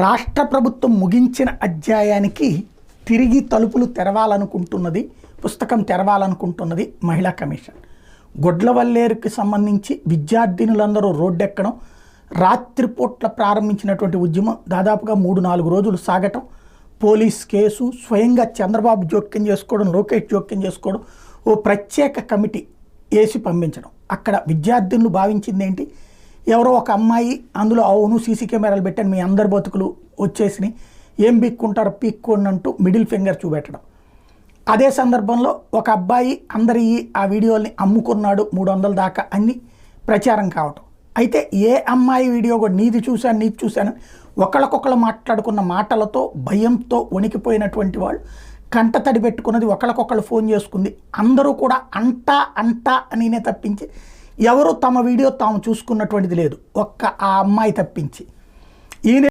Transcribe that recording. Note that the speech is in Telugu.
రాష్ట్ర ప్రభుత్వం ముగించిన అధ్యాయానికి తిరిగి తలుపులు తెరవాలనుకుంటున్నది, పుస్తకం తెరవాలనుకుంటున్నది మహిళా కమిషన్. గొడ్లవల్లేరుకి సంబంధించి విద్యార్థినులందరూ రోడ్డెక్కడం, రాత్రిపూట్ల ప్రారంభించినటువంటి ఉద్యమం దాదాపుగా 3-4 రోజులు సాగటం, పోలీస్ కేసు, స్వయంగా చంద్రబాబు జోక్యం చేసుకోవడం, లోకేష్ జోక్యం చేసుకోవడం, ఓ ప్రత్యేక కమిటీ వేసి పంపించడం. అక్కడ విద్యార్థినులు భావించింది ఏంటి, ఎవరో ఒక అమ్మాయి అందులో అవును సీసీ కెమెరాలు పెట్టాను మీ అందరి బతుకులు వచ్చేసినాయి, ఏం పీక్కుంటారో పీక్కోండి అంటూ మిడిల్ ఫింగర్ చూపెట్టడం. అదే సందర్భంలో ఒక అబ్బాయి అందరి ఆ వీడియోల్ని అమ్ముకున్నాడు 300 దాకా అని ప్రచారం కావటం. అయితే ఏ అమ్మాయి వీడియో కూడా నీది చూశాను ఒకళ్ళకొకళ్ళు మాట్లాడుకున్న మాటలతో భయంతో వణికిపోయినటువంటి వాళ్ళు కంటతడి పెట్టుకున్నది, ఒకళ్ళకొకళ్ళు ఫోన్ చేసుకుంది. అందరూ కూడా అంటా అనినే తప్పించి ఎవరు తమ వీడియో తాము చూసుకున్నటువంటిది లేదు, ఒక్క ఆ అమ్మాయి తప్పించి. ఈయన